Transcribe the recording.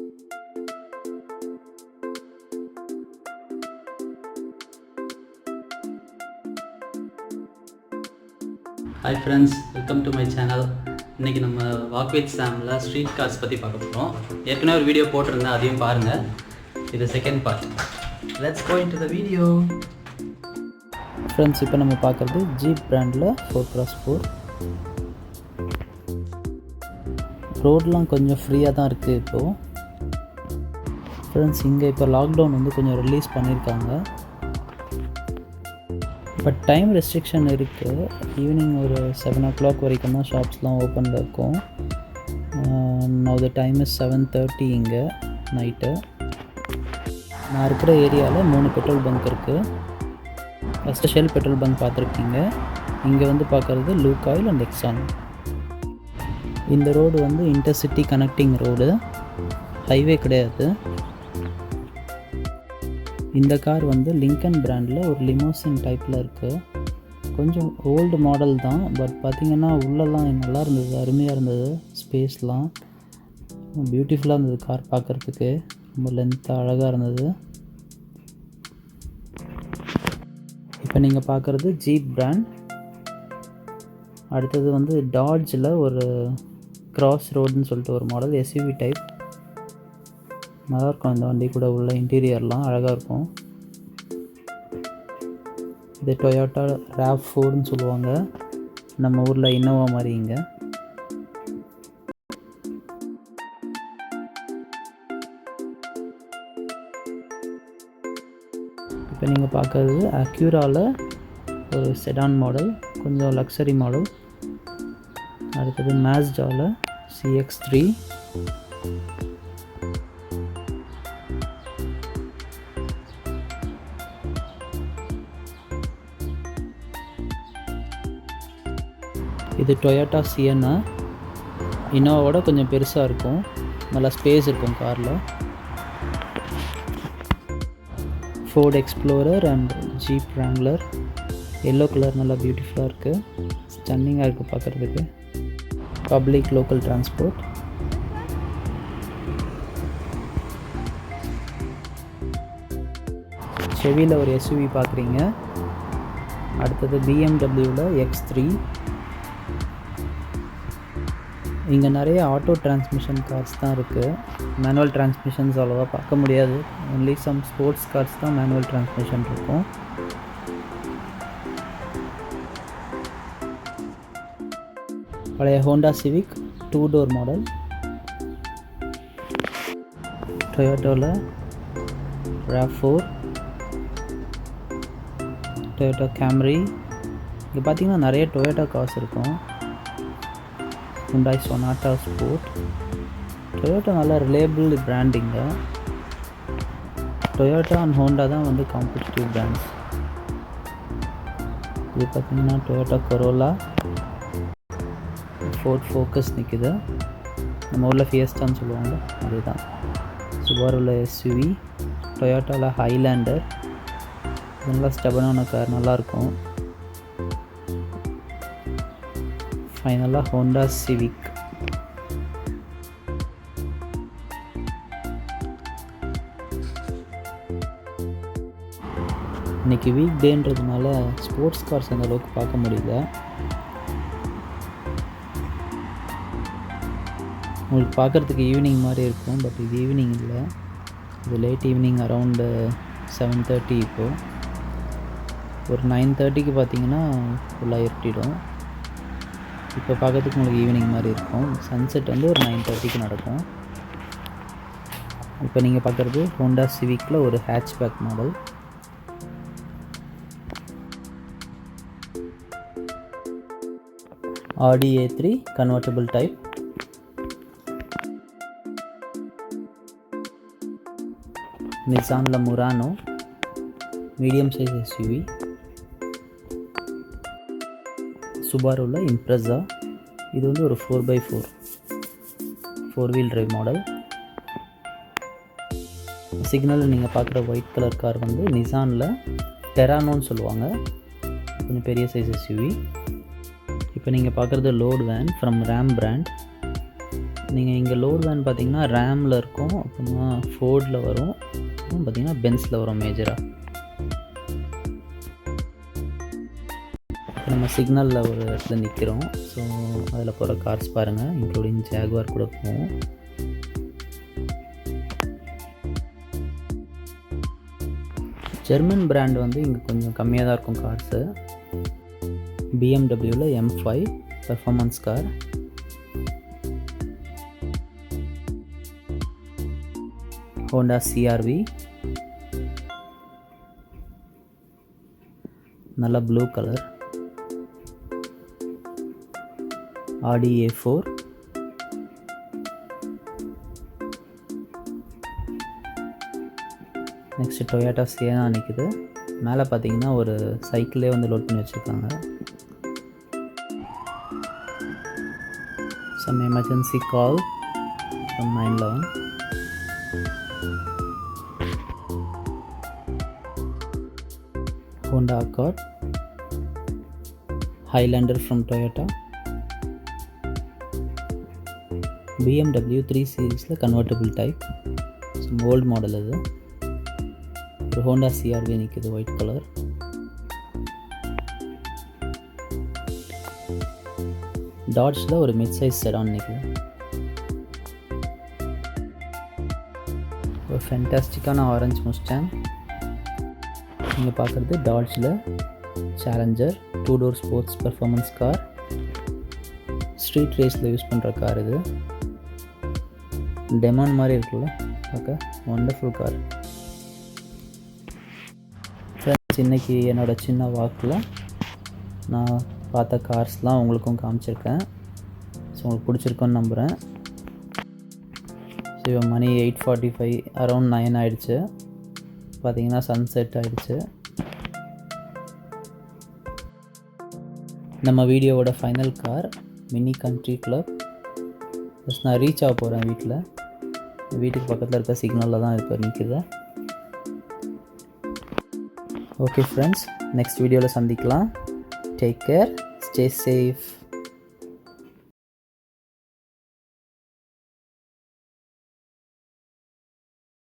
Hi friends, welcome to my channel. இன்றைக்கி நம்ம walk with சாமில் street cars பற்றி பார்க்க போகிறோம். ஏற்கனவே ஒரு வீடியோ போட்டிருந்தேன், அதையும் பாருங்கள். இது second part. Let's go into the video. Friends, இப்போ நம்ம பார்க்குறது ஜீப் பிராண்டில் 4x4. ரோடெலாம் கொஞ்சம் ஃப்ரீயாக தான் இருக்குது இப்போது. ஃப்ரெண்ட்ஸ், இங்கே இப்போ லாக்டவுன் வந்து கொஞ்சம் ரிலீஸ் பண்ணியிருக்காங்க. பட் டைம் ரெஸ்ட்ரிக்ஷன் இருக்குது. ஈவினிங் ஒரு 7 o'clock வரைக்கும் தான் ஷாப்ஸ்லாம் ஓப்பனில் இருக்கும். நவ் த டைம் இஸ் 7:30 இங்கே நைட்டு. நான் இருக்கிற ஏரியாவில் 3 பெட்ரோல் பங்க் இருக்குது. ஃபஸ்ட்டு ஷெல் பெட்ரோல் பங்க் பார்த்துருக்கீங்க. இங்கே வந்து பார்க்குறது லூக்காயில் அண்ட் எக்ஸான். இந்த ரோடு வந்து இன்டர்சிட்டி கனெக்டிங் ரோடு, ஹைவே கிடையாது. இந்த கார் வந்து லிங்கன் பிராண்டில் ஒரு லிமோசின் டைப்பில் இருக்குது. கொஞ்சம் ஓல்டு மாடல் தான், பட் பார்த்திங்கன்னா உள்ளெல்லாம் நல்லா இருந்தது, அருமையாக இருந்தது. ஸ்பேஸ்லாம் பியூட்டிஃபுல்லாக இருந்தது. கார் பார்க்குறதுக்கு ரொம்ப லென்த்தாக அழகாக இருந்தது. இப்போ நீங்கள் பார்க்குறது ஜீப் பிராண்ட். அடுத்தது வந்து டாட்ஜில் ஒரு கிராஸ் ரோடுன்னு சொல்லிட்டு ஒரு மாடல், எஸ்யூவி டைப். நல்லாயிருக்கும் இந்த வண்டி கூட. உள்ள இன்டீரியர்லாம் அழகாக இருக்கும். இது டொயோட்டா RAV4ன்னு சொல்லுவாங்க, நம்ம ஊரில் இன்னோவா மாதிரி. இங்கே இப்போ நீங்கள் பார்க்குறது அக்யூராவில் ஒரு செடான் மாடல், கொஞ்சம் லக்ஸரி மாடல். அடுத்தது மேஸ்டாவில் CX-3. இது டொயோட்டா சியன்னா, இன்னோவாவோட கொஞ்சம் பெருசாக இருக்கும், நல்லா ஸ்பேஸ் இருக்கும் காரில். Ford Explorer and Jeep Wrangler, yellow colour, நல்லா பியூட்டிஃபுல்லாக இருக்குது, ஸ்டன்னிங்காக இருக்குது பார்க்குறதுக்கு. Public local transport. செவியில் ஒரு SUV பார்க்குறீங்க. அடுத்தது BMWவில் X3. இங்கே நிறைய ஆட்டோ டிரான்ஸ்மிஷன் கார்ஸ் தான் இருக்குது. மேனுவல் டிரான்ஸ்மிஷன்ஸ் அவ்வளோவா பார்க்க முடியாது. ஒன்லி சம் ஸ்போர்ட்ஸ் கார்ஸ் தான் மேனுவல் டிரான்ஸ்மிஷன் இருக்கும். பழைய ஹோண்டா சிவிக் 2 door மாடல். டொயோட்டோவில் RAV4, டொயோட்டா கேம்ரி. இங்கே பார்த்தீங்கன்னா நிறைய டொயோட்டா கார்ஸ் இருக்கும். Hyundai Sonata Sport. டொயோட்டா நல்லா ரிலேபிள் பிராண்டிங்க. டொயோட்டா அண்ட் ஹோண்டா தான் வந்து காம்படிட்டிவ் பிராண்ட்ஸ். இது பார்த்திங்கன்னா டொயோட்டா கொரோலா, ஃபோர்ட் ஃபோக்கஸ் நிற்குது, நம்ம ஊரில் ஃபியஸ்டான்னு சொல்லுவாங்க, அதுதான். சுபாருவில் SUV, டொயோட்டாவில் ஹைலாண்டர், நல்லா ஸ்டெபனான கார், நல்லாயிருக்கும். ஃபைனலாக ஹோண்டா சிவிக். இன்றைக்கி வீக் டேன்றதுனால ஸ்போர்ட்ஸ் கார்ஸ் அந்த அளவுக்கு பார்க்க முடியல. உங்களுக்கு பார்க்குறதுக்கு ஈவினிங் மாதிரி இருக்கும், பட் இது ஈவினிங் இல்லை, இது லேட் ஈவினிங், அரவுண்டு 7:30. இப்போது ஒரு 9:30க்கு பார்த்தீங்கன்னா ஃபுல்லாக இருட்டிடும். இப்போ பார்க்கறதுக்கு உங்களுக்கு ஈவினிங் மாதிரி இருக்கும். சன்செட் வந்து ஒரு 9:30க்கு நடக்கும். இப்போ நீங்கள் பார்க்குறது ஹோண்டா சிவிக்கில் ஒரு hatchback model. Audi A3 convertible type. நிசானில் முரானோ மீடியம் சைஸ் SUV. சுபாருவில் இம்ப்ரெஸா. இது வந்து ஒரு 4x4 4-wheel drive மாடல். சிக்னலில் நீங்கள் பார்க்குற ஒயிட் கலர் கார் வந்து நிசானில் டெரானோன்னு சொல்லுவாங்க, கொஞ்சம் பெரிய சைஸ் SUV. இப்போ நீங்கள் பார்க்குறது load van from RAM brand. நீங்கள் இங்கே லோட் வேன் பார்த்தீங்கன்னா ரேமில் இருக்கும், அப்புறமா ஃபோர்டில் வரும், அப்புறம் பார்த்தீங்கன்னா பென்ஸில் வரும் மேஜராக. நம்ம சிக்னலில் ஒரு இடத்துல நிற்கிறோம். ஸோ அதில் போகிற கார்ஸ் பாருங்கள், இன்க்ளூடிங் ஜாகுவார் கூட போகும். ஜெர்மன் பிராண்ட் வந்து இங்கே கொஞ்சம் கம்மியாக தான் இருக்கும் கார்ஸு. பிஎம்டபிள்யூவில் M5 performance car, Honda CRV நல்ல blue colour, Audi A4, next Toyota சியனா நிற்குது. மேலே பார்த்தீங்கன்னா ஒரு சைக்கிளே வந்து லோட் பண்ணி வச்சுருக்காங்க. Some emergency call from 911. Honda Accord, Highlander from Toyota, BMW 3 சீரீஸில் convertible type, some old model அது. ஒரு ஹோண்டா CRV நிற்குது ஒயிட் கலர். டாட்ஜில் ஒரு மிட் சைஸ் செடான் நிற்குது. ஒரு ஃபென்டாஸ்டிக்கான ஆரஞ்சு முஸ்டாங். நீங்கள் பார்க்குறது டாட்ஜில் Challenger 2 door sports performance car. Street ரேஸில் யூஸ் பண்ணுற கார் இது. டெமான் மாதிரி இருக்குல்ல பார்க்க, ஒண்டர்ஃபுல் கார். ஃப்ரெண்ட்ஸ், இன்றைக்கி என்னோடய சின்ன வாக்கில் நான் பார்த்த கார்ஸ்லாம் உங்களுக்கும் காமிச்சிருக்கேன். ஸோ உங்களுக்கு பிடிச்சிருக்கோன்னு நம்புகிறேன். ஸோ இப்போ மணி 8:45, அரௌண்ட் 9 ஆகிடுச்சு. பார்த்திங்கன்னா சன்செட் ஆகிடுச்சு. நம்ம வீடியோவோட final car mini country club. Plus நான் ரீச் ஆக போகிறேன் வீட்டுக்கு பக்கத்தில் இருக்க சிக்னலில் தான் இப்போ நிற்குது. ஓகே ஃப்ரெண்ட்ஸ், நெக்ஸ்ட் வீடியோவில் சந்திக்கலாம். Take care, stay safe.